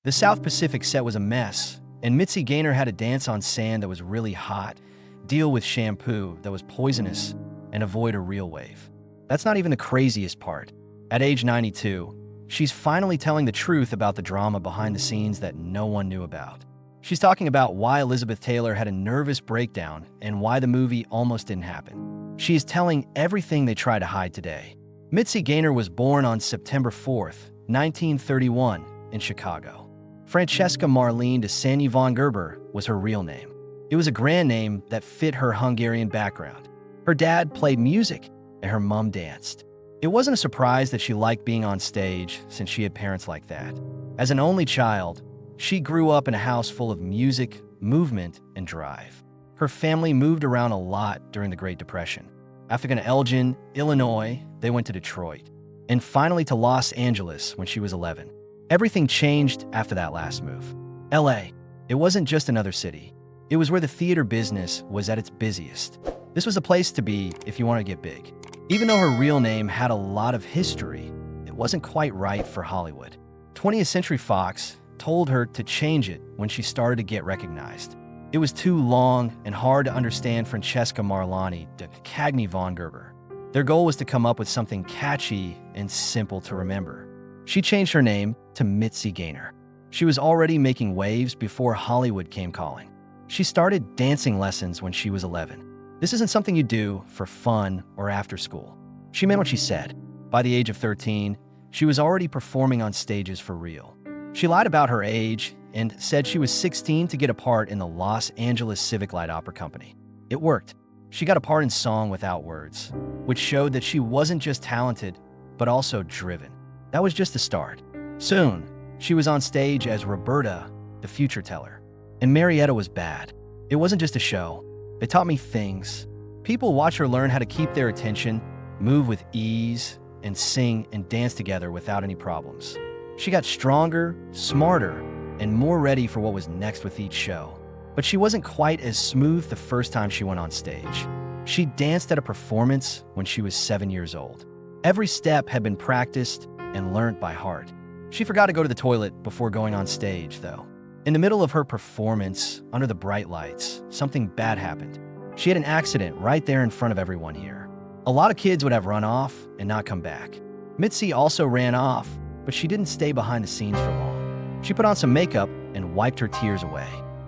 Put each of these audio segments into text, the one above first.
The South Pacific set was a mess, and Mitzi Gaynor had to dance on sand that was really hot, deal with shampoo that was poisonous, and avoid a real wave. That's not even the craziest part. At age 92, she's finally telling the truth about the drama behind the scenes that no one knew about. She's talking about why Elizabeth Taylor had a nervous breakdown and why the movie almost didn't happen. She is telling everything they try to hide today. Mitzi Gaynor was born on September 4th, 1931, in Chicago. Francesca Marlene de Sanyi von Gerber was her real name. It was a grand name that fit her Hungarian background. Her dad played music, and her mom danced. It wasn't a surprise that she liked being on stage since she had parents like that. As an only child, she grew up in a house full of music, movement, and drive. Her family moved around a lot during the Great Depression. After going to Elgin, Illinois, they went to Detroit, and finally to Los Angeles when she was 11. Everything changed after that last move. LA, it wasn't just another city. It was where the theater business was at its busiest. This was a place to be if you want to get big. Even though her real name had a lot of history, it wasn't quite right for Hollywood. 20th Century Fox told her to change it when she started to get recognized. It was too long and hard to understand Francesca Marlene de Sanyi von Gerber. Their goal was to come up with something catchy and simple to remember. She changed her name to Mitzi Gaynor. She was already making waves before Hollywood came calling. She started dancing lessons when she was 11. This isn't something you do for fun or after school. She meant what she said. By the age of 13, she was already performing on stages for real. She lied about her age and said she was 16 to get a part in the Los Angeles Civic Light Opera Company. It worked. She got a part in Song Without Words, which showed that she wasn't just talented, but also driven. That was just the start. Soon, she was on stage as Roberta, the future teller. And Marietta was bad. It wasn't just a show. They taught me things. People watch her learn how to keep their attention, move with ease, and sing and dance together without any problems. She got stronger, smarter, and more ready for what was next with each show. But she wasn't quite as smooth the first time she went on stage. She danced at a performance when she was 7 years old. Every step had been practiced and learned by heart. She forgot to go to the toilet before going on stage, though. In the middle of her performance, under the bright lights, something bad happened. She had an accident right there in front of everyone here. A lot of kids would have run off and not come back. Mitzi also ran off, but she didn't stay behind the scenes for long. She put on some makeup and wiped her tears away.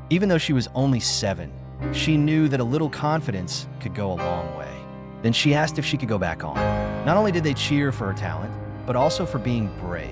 Even though she was only 7, she knew that a little confidence could go a long way. Then she asked if she could go back on. Not only did they cheer for her talent, but also for being brave.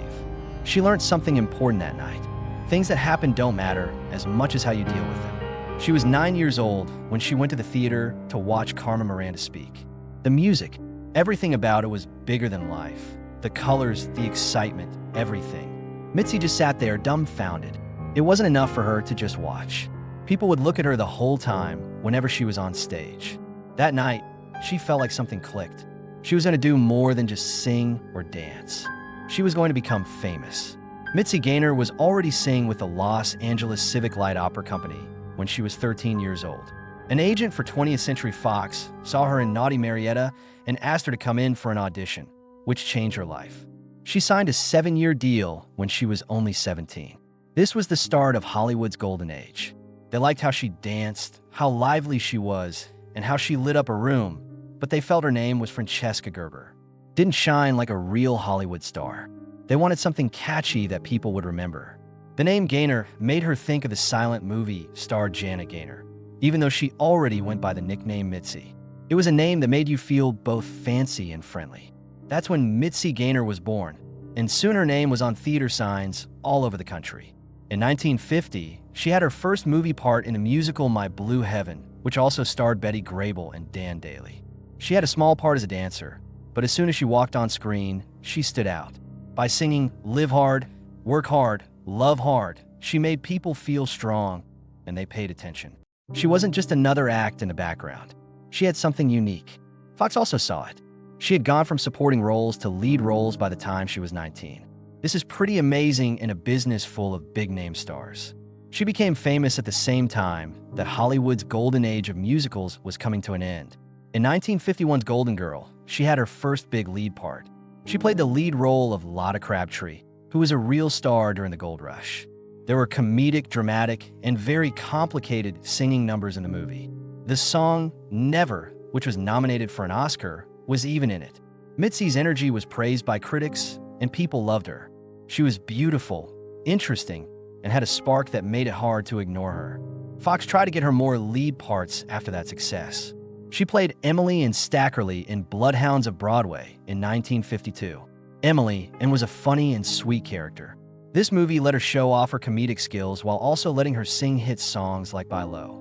She learned something important that night. Things that happen don't matter as much as how you deal with them. She was 9 years old when she went to the theater to watch Carmen Miranda speak. The music, everything about it was bigger than life. The colors, the excitement, everything. Mitzi just sat there dumbfounded. It wasn't enough for her to just watch. People would look at her the whole time whenever she was on stage. That night, she felt like something clicked. She was going to do more than just sing or dance. She was going to become famous. Mitzi Gaynor was already singing with the Los Angeles Civic Light Opera Company when she was 13 years old. An agent for 20th Century Fox saw her in Naughty Marietta and asked her to come in for an audition, which changed her life. She signed a 7-year deal when she was only 17. This was the start of Hollywood's golden age. They liked how she danced, how lively she was, and how she lit up a room, but they felt her name was Francesca Gerber. Didn't shine like a real Hollywood star. They wanted something catchy that people would remember. The name Gaynor made her think of the silent movie star Janet Gaynor, even though she already went by the nickname Mitzi. It was a name that made you feel both fancy and friendly. That's when Mitzi Gaynor was born, and soon her name was on theater signs all over the country. In 1950, she had her first movie part in the musical My Blue Heaven, which also starred Betty Grable and Dan Daly. She had a small part as a dancer, but as soon as she walked on screen, she stood out. By singing "Live Hard, Work Hard, Love Hard," she made people feel strong, and they paid attention. She wasn't just another act in the background. She had something unique. Fox also saw it. She had gone from supporting roles to lead roles by the time she was 19. This is pretty amazing in a business full of big-name stars. She became famous at the same time that Hollywood's golden age of musicals was coming to an end. In 1951's Golden Girl, she had her first big lead part. She played the lead role of Lotta Crabtree, who was a real star during the Gold Rush. There were comedic, dramatic, and very complicated singing numbers in the movie. The song Never, which was nominated for an Oscar, was even in it. Mitzi's energy was praised by critics, and people loved her. She was beautiful, interesting, and had a spark that made it hard to ignore her. Fox tried to get her more lead parts after that success. She played Emily in Stackerly in Bloodhounds of Broadway in 1952. Emily, and was a funny and sweet character. This movie let her show off her comedic skills while also letting her sing hit songs like Buy Low.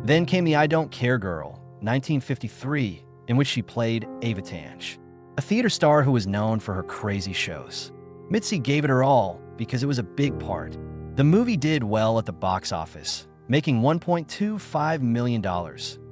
Then came the I Don't Care Girl, 1953, in which she played Ava Tanch, a theater star who was known for her crazy shows. Mitzi gave it her all because it was a big part. The movie did well at the box office, making $1.25 million,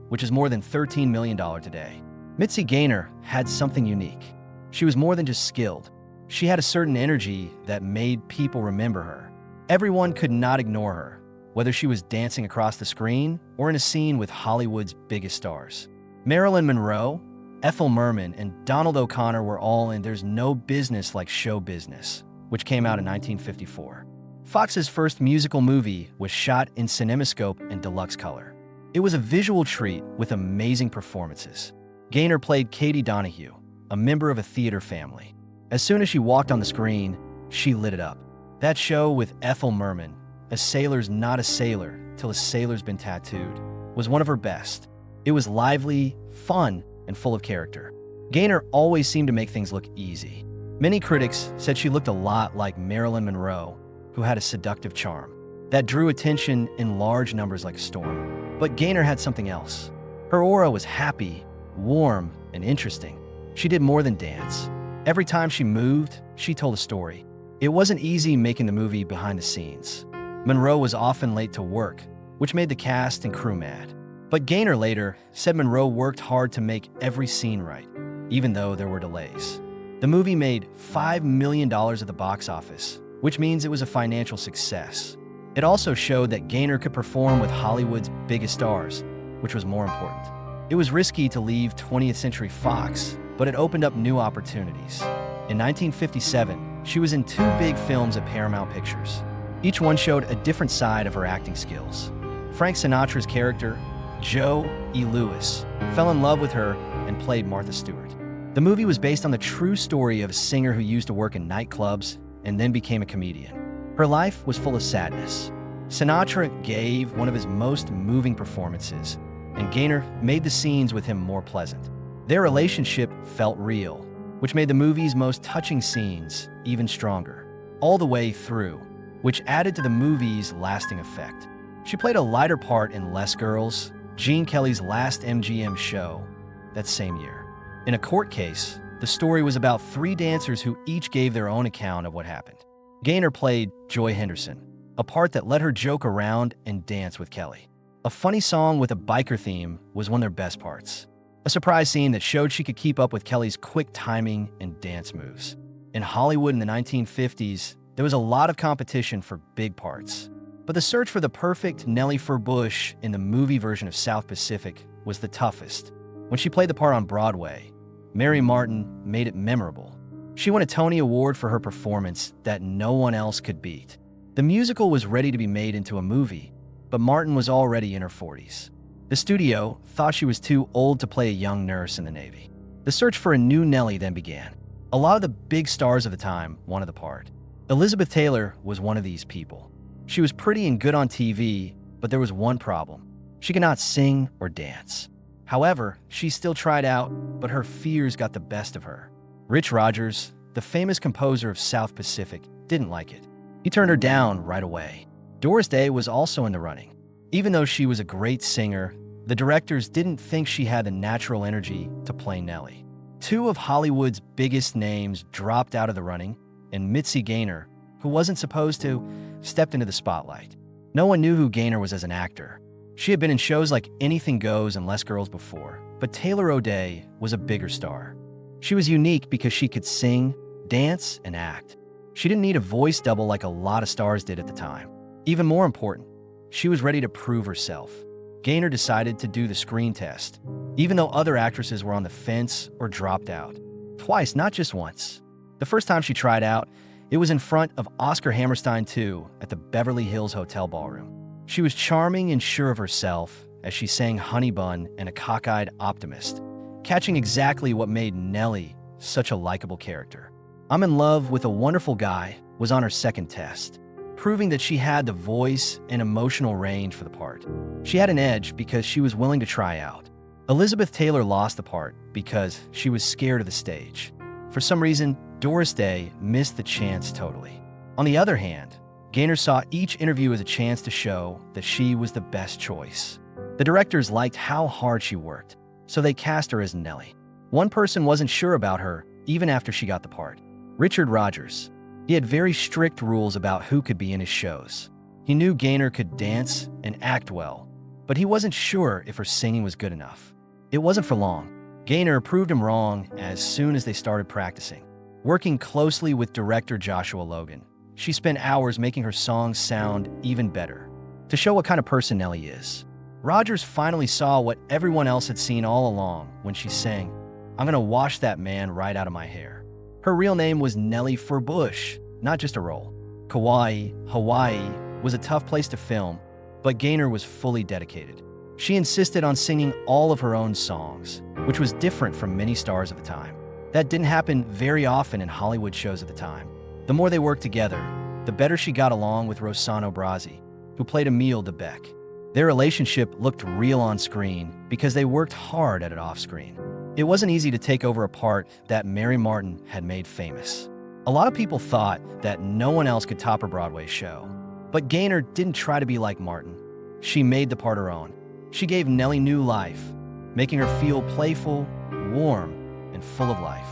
which is more than $13 million today. Mitzi Gaynor had something unique. She was more than just skilled. She had a certain energy that made people remember her. Everyone could not ignore her, whether she was dancing across the screen or in a scene with Hollywood's biggest stars. Marilyn Monroe, Ethel Merman, and Donald O'Connor were all in There's No Business Like Show Business, which came out in 1954. Fox's first musical movie was shot in CinemaScope and deluxe color. It was a visual treat with amazing performances. Gaynor played Katie Donahue, a member of a theater family. As soon as she walked on the screen, she lit it up. That show with Ethel Merman, A Sailor's Not a Sailor Till a Sailor's Been Tattooed, was one of her best. It was lively, fun, and full of character. Gaynor always seemed to make things look easy. Many critics said she looked a lot like Marilyn Monroe, who had a seductive charm that drew attention in large numbers like a storm. But Gaynor had something else. Her aura was happy, warm, and interesting. She did more than dance. Every time she moved, she told a story. It wasn't easy making the movie behind the scenes. Monroe was often late to work, which made the cast and crew mad. But Gaynor later said Monroe worked hard to make every scene right, even though there were delays. The movie made $5 million at the box office, which means it was a financial success. It also showed that Gaynor could perform with Hollywood's biggest stars, which was more important. It was risky to leave 20th Century Fox, but it opened up new opportunities. In 1957, she was in 2 big films at Paramount Pictures. Each one showed a different side of her acting skills. Frank Sinatra's character, Joe E. Lewis, fell in love with her and played Martha Stewart. The movie was based on the true story of a singer who used to work in nightclubs and then became a comedian. Her life was full of sadness. Sinatra gave one of his most moving performances, and Gaynor made the scenes with him more pleasant. Their relationship felt real, which made the movie's most touching scenes even stronger, all the way through, which added to the movie's lasting effect. She played a lighter part in Less Girls, Gene Kelly's last MGM show, that same year. In a court case, the story was about 3 dancers who each gave their own account of what happened. Gaynor played Joy Henderson, a part that let her joke around and dance with Kelly. A funny song with a biker theme was one of their best parts. A surprise scene that showed she could keep up with Kelly's quick timing and dance moves. In Hollywood in the 1950s, there was a lot of competition for big parts. But the search for the perfect Nellie Furbush in the movie version of South Pacific was the toughest. When she played the part on Broadway, Mary Martin made it memorable. She won a Tony Award for her performance that no one else could beat. The musical was ready to be made into a movie, but Martin was already in her 40s. The studio thought she was too old to play a young nurse in the Navy. The search for a new Nellie then began. A lot of the big stars of the time wanted the part. Elizabeth Taylor was one of these people. She was pretty and good on TV, but there was one problem. She could not sing or dance. However, she still tried out, but her fears got the best of her. Rich Rodgers, the famous composer of South Pacific, didn't like it. He turned her down right away. Doris Day was also in the running. Even though she was a great singer, the directors didn't think she had the natural energy to play Nellie. 2 of Hollywood's biggest names dropped out of the running, and Mitzi Gaynor, who wasn't supposed to, stepped into the spotlight. No one knew who Gaynor was as an actor. She had been in shows like Anything Goes and Less Girls before, but Taylor O'Day was a bigger star. She was unique because she could sing, dance, and act. She didn't need a voice double like a lot of stars did at the time. Even more important, she was ready to prove herself. Gaynor decided to do the screen test, even though other actresses were on the fence or dropped out. Twice, not just once. The first time she tried out, It was in front of Oscar Hammerstein too, at the Beverly Hills Hotel ballroom. She was charming and sure of herself as she sang Honey Bun and a cockeyed optimist, catching exactly what made Nellie such a likable character. I'm in love with a wonderful guy was on her second test, proving that she had the voice and emotional range for the part. She had an edge because she was willing to try out. Elizabeth Taylor lost the part because she was scared of the stage. For some reason, Doris Day missed the chance totally. On the other hand, Gaynor saw each interview as a chance to show that she was the best choice. The directors liked how hard she worked, so they cast her as Nellie. One person wasn't sure about her even after she got the part: Richard Rodgers. He had very strict rules about who could be in his shows. He knew Gaynor could dance and act well, but he wasn't sure if her singing was good enough. It wasn't for long. Gaynor proved him wrong as soon as they started practicing. Working closely with director Joshua Logan, she spent hours making her songs sound even better, to show what kind of person Nellie is. Rodgers finally saw what everyone else had seen all along when she sang, "I'm gonna wash that man right out of my hair." Her real name was Nellie Furbush, not just a role. Kauai, Hawaii was a tough place to film, but Gaynor was fully dedicated. She insisted on singing all of her own songs, which was different from many stars of the time. That didn't happen very often in Hollywood shows at the time. The more they worked together, the better she got along with Rossano Brazzi, who played Emile de Beck. Their relationship looked real on screen because they worked hard at it off-screen. It wasn't easy to take over a part that Mary Martin had made famous. A lot of people thought that no one else could top her Broadway show. But Gaynor didn't try to be like Martin. She made the part her own. She gave Nellie new life, making her feel playful, warm, and full of life.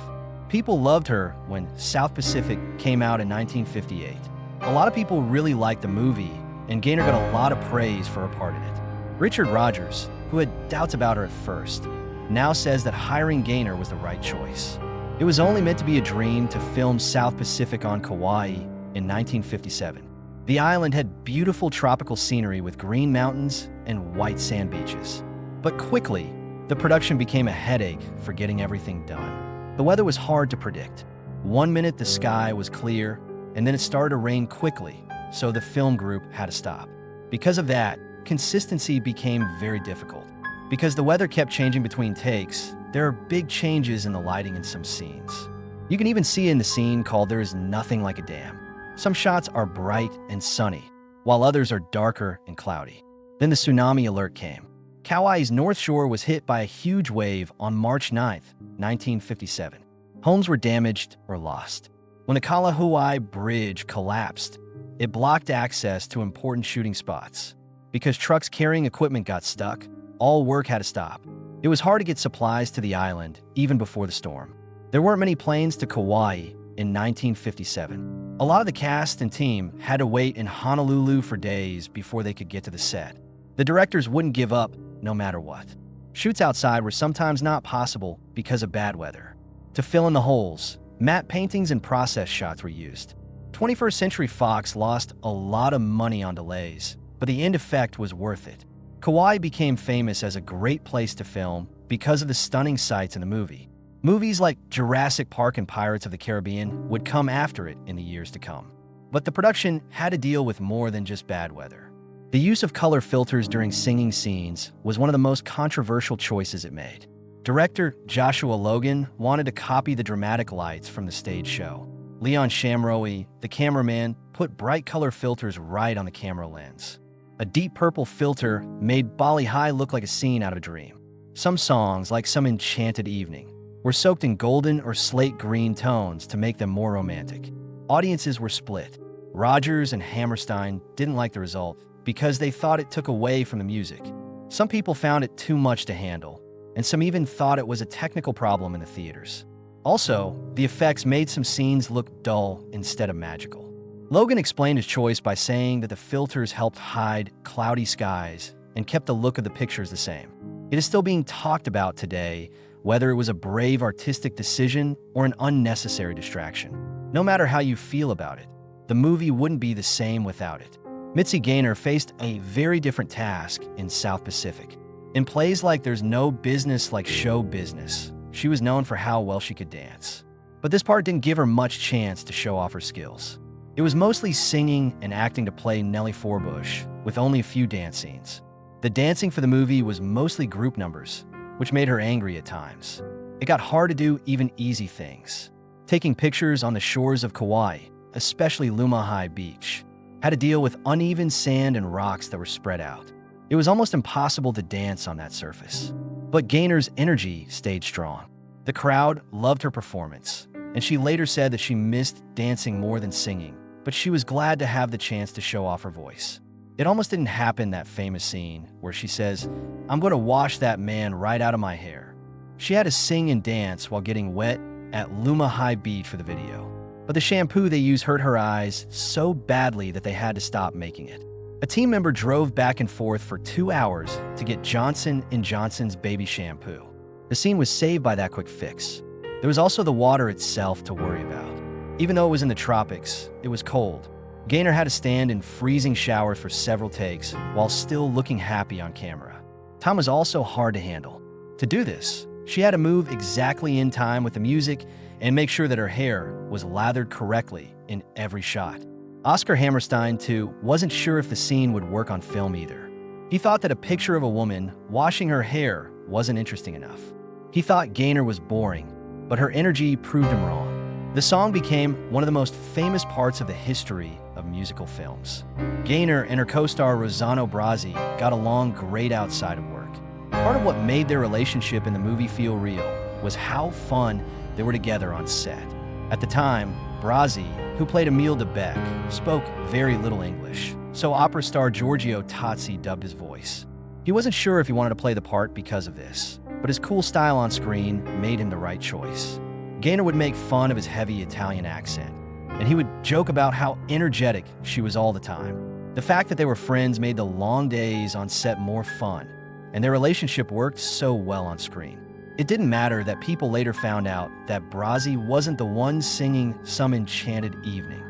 People loved her when South Pacific came out in 1958. A lot of people really liked the movie, and Gaynor got a lot of praise for her part in it. Richard Rodgers, who had doubts about her at first, now says that hiring Gaynor was the right choice. It was only meant to be a dream to film South Pacific on Kauai in 1957. The island had beautiful tropical scenery with green mountains and white sand beaches. But quickly, the production became a headache for getting everything done. The weather was hard to predict. One minute the sky was clear, and then it started to rain quickly, so the film group had to stop. Because of that, consistency became very difficult. Because the weather kept changing between takes, there are big changes in the lighting in some scenes. You can even see in the scene called "There Is Nothing Like a Dam." Some shots are bright and sunny, while others are darker and cloudy. Then the tsunami alert came. Kauai's North Shore was hit by a huge wave on March 9, 1957. Homes were damaged or lost. When the Kalahauai Bridge collapsed, it blocked access to important shooting spots. Because trucks carrying equipment got stuck, all work had to stop. It was hard to get supplies to the island, even before the storm. There weren't many planes to Kauai in 1957. A lot of the cast and team had to wait in Honolulu for days before they could get to the set. The directors wouldn't give up no matter what. Shoots outside were sometimes not possible because of bad weather. To fill in the holes, matte paintings and process shots were used. 21st Century Fox lost a lot of money on delays, but the end effect was worth it. Kauai became famous as a great place to film because of the stunning sights in the movie. Movies like Jurassic Park and Pirates of the Caribbean would come after it in the years to come. But the production had to deal with more than just bad weather. The use of color filters during singing scenes was one of the most controversial choices it made. Director Joshua Logan wanted to copy the dramatic lights from the stage show. Leon Shamroe, the cameraman, put bright color filters right on the camera lens. A deep purple filter made Bali High look like a scene out of a dream. Some songs, like Some Enchanted Evening, were soaked in golden or slate green tones to make them more romantic. Audiences were split. Rodgers and Hammerstein didn't like the result because they thought it took away from the music. Some people found it too much to handle, and some even thought it was a technical problem in the theaters. Also, the effects made some scenes look dull instead of magical. Logan explained his choice by saying that the filters helped hide cloudy skies and kept the look of the pictures the same. It is still being talked about today whether it was a brave artistic decision or an unnecessary distraction. No matter how you feel about it, the movie wouldn't be the same without it. Mitzi Gaynor faced a very different task in South Pacific. In plays like There's No Business Like Show Business, she was known for how well she could dance. But this part didn't give her much chance to show off her skills. It was mostly singing and acting to play Nellie Forbush, with only a few dance scenes. The dancing for the movie was mostly group numbers, which made her angry at times. It got hard to do even easy things. Taking pictures on the shores of Kauai, especially Lumahai Beach, had to deal with uneven sand and rocks that were spread out. It was almost impossible to dance on that surface. But Gaynor's energy stayed strong. The crowd loved her performance, and she later said that she missed dancing more than singing, but she was glad to have the chance to show off her voice. It almost didn't happen, that famous scene where she says, "I'm going to wash that man right out of my hair." She had to sing and dance while getting wet at Lumahai Beach for the video. But the shampoo they used hurt her eyes so badly that they had to stop making it. A team member drove back and forth for 2 hours to get Johnson & Johnson's baby shampoo. The scene was saved by that quick fix. There was also the water itself to worry about. Even though it was in the tropics, it was cold. Gaynor had to stand in freezing showers for several takes while still looking happy on camera. Time was also hard to handle. To do this, she had to move exactly in time with the music and make sure that her hair was lathered correctly in every shot. Oscar Hammerstein, too, wasn't sure if the scene would work on film either. He thought that a picture of a woman washing her hair wasn't interesting enough. He thought Gaynor was boring, but her energy proved him wrong. The song became one of the most famous parts of the history of musical films. Gaynor and her co-star Rossano Brazzi got along great outside of work. Part of what made their relationship in the movie feel real was how fun they were together on set. At the time, Brazzi, who played Emile de Beck, spoke very little English, so opera star Giorgio Tozzi dubbed his voice. He wasn't sure if he wanted to play the part because of this, but his cool style on screen made him the right choice. Gaynor would make fun of his heavy Italian accent, and he would joke about how energetic she was all the time. The fact that they were friends made the long days on set more fun, and their relationship worked so well on screen. It didn't matter that people later found out that Brazzi wasn't the one singing Some Enchanted Evening.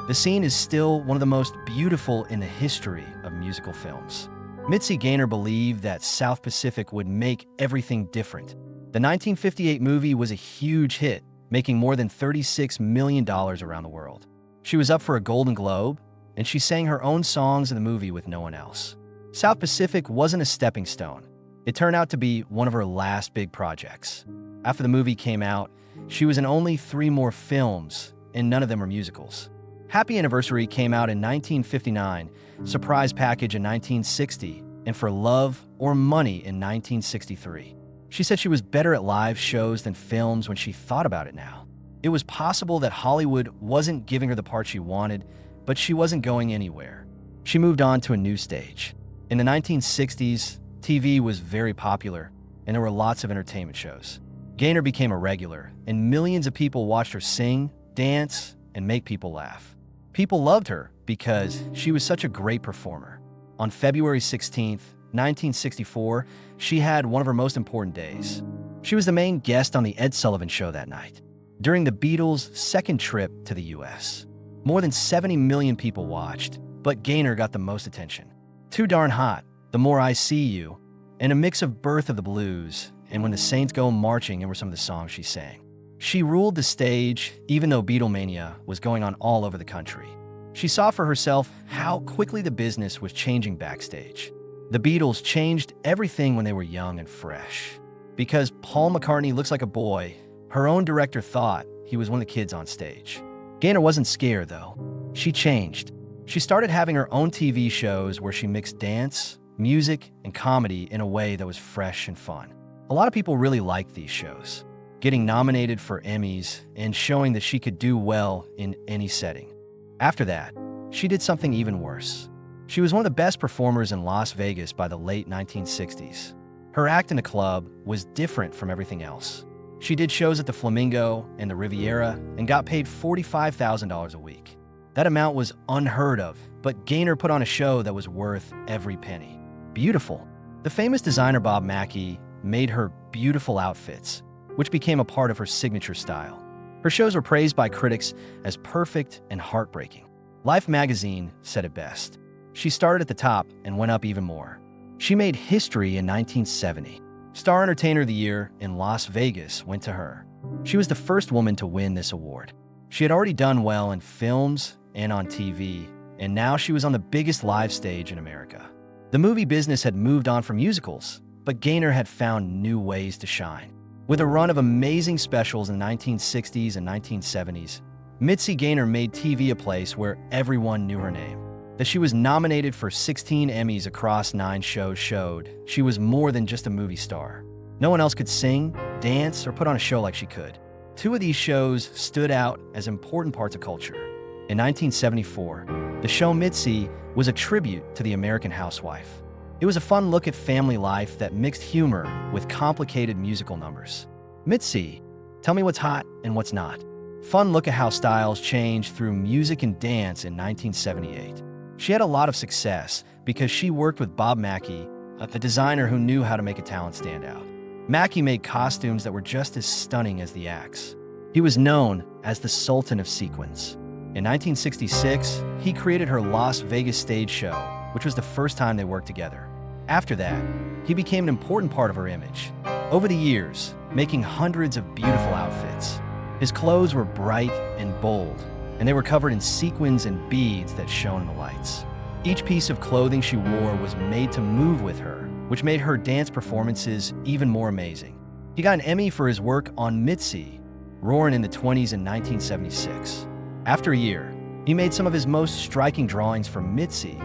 The scene is still one of the most beautiful in the history of musical films. Mitzi Gaynor believed that South Pacific would make everything different. The 1958 movie was a huge hit, making more than $36 million around the world. She was up for a Golden Globe, and she sang her own songs in the movie with no one else. South Pacific wasn't a stepping stone. It turned out to be one of her last big projects. After the movie came out, she was in only 3 more films, and none of them were musicals. Happy Anniversary came out in 1959, Surprise Package in 1960, and For Love or Money in 1963. She said she was better at live shows than films when she thought about it now. It was possible that Hollywood wasn't giving her the part she wanted, but she wasn't going anywhere. She moved on to a new stage. In the 1960s, TV was very popular, and there were lots of entertainment shows. Gaynor became a regular, and millions of people watched her sing, dance, and make people laugh. People loved her because she was such a great performer. On February 16, 1964, she had one of her most important days. She was the main guest on The Ed Sullivan Show that night, during the Beatles' second trip to the U.S. More than 70 million people watched, but Gaynor got the most attention. Too Darn Hot, The More I See You, and a mix of Birth of the Blues and When the Saints Go Marching were some of the songs she sang. She ruled the stage, even though Beatlemania was going on all over the country. She saw for herself how quickly the business was changing backstage. The Beatles changed everything when they were young and fresh. Because Paul McCartney looks like a boy, her own director thought he was one of the kids on stage. Gaynor wasn't scared, though. She changed. She started having her own TV shows where she mixed dance, music, and comedy in a way that was fresh and fun. A lot of people really liked these shows, getting nominated for Emmys and showing that she could do well in any setting. After that, she did something even worse. She was one of the best performers in Las Vegas by the late 1960s. Her act in the club was different from everything else. She did shows at the Flamingo and the Riviera and got paid $45,000 a week. That amount was unheard of, but Gaynor put on a show that was worth every penny. Beautiful. The famous designer Bob Mackie made her beautiful outfits, which became a part of her signature style. Her shows were praised by critics as perfect and heartbreaking. Life magazine said it best. She started at the top and went up even more. She made history in 1970. Star Entertainer of the Year in Las Vegas went to her. She was the first woman to win this award. She had already done well in films and on TV, and now she was on the biggest live stage in America. The movie business had moved on from musicals, but Gaynor had found new ways to shine. With a run of amazing specials in the 1960s and 1970s, Mitzi Gaynor made TV a place where everyone knew her name. That she was nominated for 16 Emmys across 9 shows showed she was more than just a movie star. No one else could sing, dance, or put on a show like she could. 2 of these shows stood out as important parts of culture. In 1974, the show Mitzi was a tribute to the American housewife. It was a fun look at family life that mixed humor with complicated musical numbers. Mitzi, tell me what's hot and what's not. Fun look at how styles changed through music and dance in 1978. She had a lot of success because she worked with Bob Mackie, a designer who knew how to make a talent stand out. Mackie made costumes that were just as stunning as the acts. He was known as the Sultan of Sequins. In 1966, he created her Las Vegas stage show, which was the first time they worked together. After that, he became an important part of her image. Over the years, making hundreds of beautiful outfits. His clothes were bright and bold, and they were covered in sequins and beads that shone in the lights. Each piece of clothing she wore was made to move with her, which made her dance performances even more amazing. He got an Emmy for his work on Mitzi, Roarin' in the 20s in 1976. After a year, he made some of his most striking drawings for Mitzi,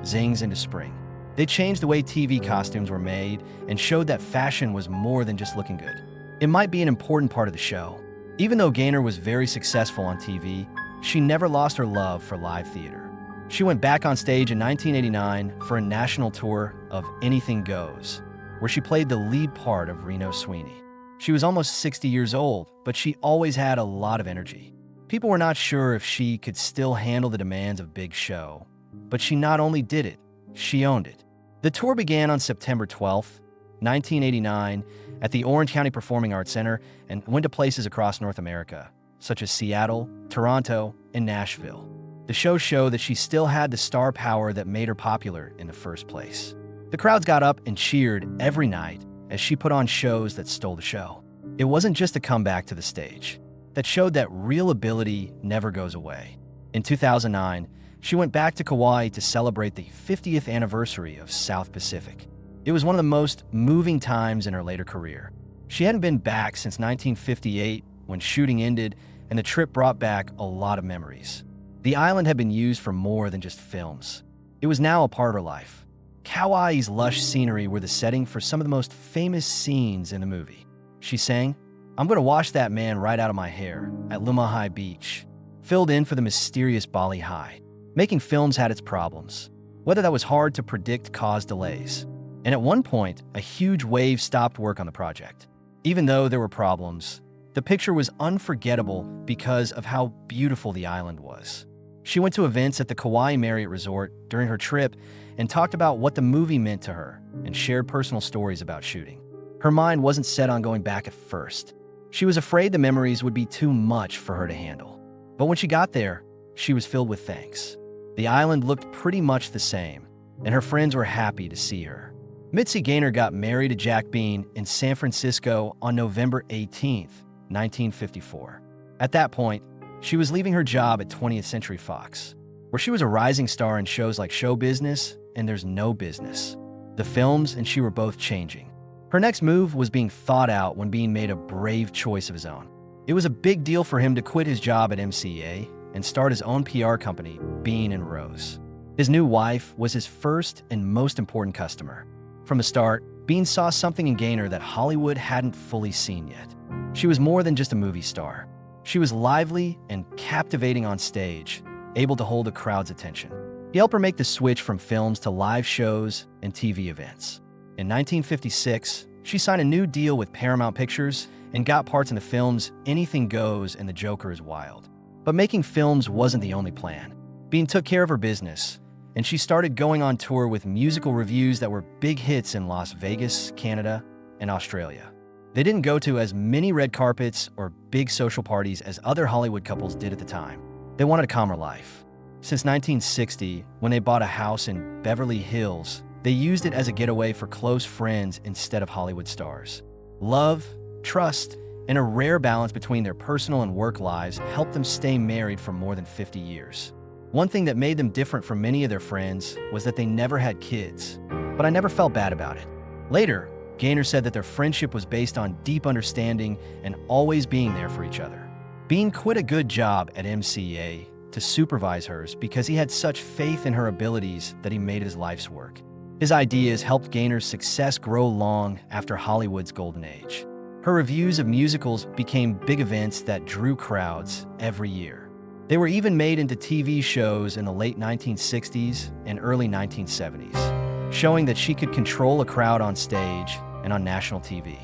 Zings into Spring. They changed the way TV costumes were made and showed that fashion was more than just looking good. It might be an important part of the show. Even though Gaynor was very successful on TV, she never lost her love for live theater. She went back on stage in 1989 for a national tour of Anything Goes, where she played the lead part of Reno Sweeney. She was almost 60 years old, but she always had a lot of energy. People were not sure if she could still handle the demands of a big show, but she not only did it, she owned it. The tour began on September 12, 1989, at the Orange County Performing Arts Center and went to places across North America, such as Seattle, Toronto, and Nashville. The show showed that she still had the star power that made her popular in the first place. The crowds got up and cheered every night as she put on shows that stole the show. It wasn't just a comeback to the stage. That showed that real ability never goes away. In 2009, she went back to Kauai to celebrate the 50th anniversary of South Pacific. It was one of the most moving times in her later career. She hadn't been back since 1958 when shooting ended, and the trip brought back a lot of memories. The island had been used for more than just films. It was now a part of her life. Kauai's lush scenery were the setting for some of the most famous scenes in the movie. She sang, "I'm gonna wash that man right out of my hair" at Lumahai Beach, filled in for the mysterious Bali High. Making films had its problems. Whether that was hard to predict caused delays. And at one point, a huge wave stopped work on the project. Even though there were problems, the picture was unforgettable because of how beautiful the island was. She went to events at the Kauai Marriott Resort during her trip and talked about what the movie meant to her and shared personal stories about shooting. Her mind wasn't set on going back at first. She was afraid the memories would be too much for her to handle. But when she got there, she was filled with thanks. The island looked pretty much the same, and her friends were happy to see her. Mitzi Gaynor got married to Jack Bean in San Francisco on November 18, 1954. At that point, she was leaving her job at 20th Century Fox, where she was a rising star in shows like Show Business and There's No Business. The films and she were both changing. Her next move was being thought out when Bean made a brave choice of his own. It was a big deal for him to quit his job at MCA and start his own PR company, Bean and Rose. His new wife was his first and most important customer. From the start, Bean saw something in Gaynor that Hollywood hadn't fully seen yet. She was more than just a movie star. She was lively and captivating on stage, able to hold a crowd's attention. He helped her make the switch from films to live shows and TV events. In 1956, she signed a new deal with Paramount Pictures and got parts in the films Anything Goes and The Joker is Wild. But making films wasn't the only plan. Bean took care of her business, and she started going on tour with musical reviews that were big hits in Las Vegas, Canada, and Australia. They didn't go to as many red carpets or big social parties as other Hollywood couples did at the time. They wanted a calmer life. Since 1960, when they bought a house in Beverly Hills, they used it as a getaway for close friends instead of Hollywood stars. Love, trust, and a rare balance between their personal and work lives helped them stay married for more than 50 years. One thing that made them different from many of their friends was that they never had kids, but I never felt bad about it. Later, Gaynor said that their friendship was based on deep understanding and always being there for each other. Bean quit a good job at MCA to supervise hers because he had such faith in her abilities that he made it his life's work. His ideas helped Gaynor's success grow long after Hollywood's golden age. Her reviews of musicals became big events that drew crowds every year. They were even made into TV shows in the late 1960s and early 1970s, showing that she could control a crowd on stage and on national TV.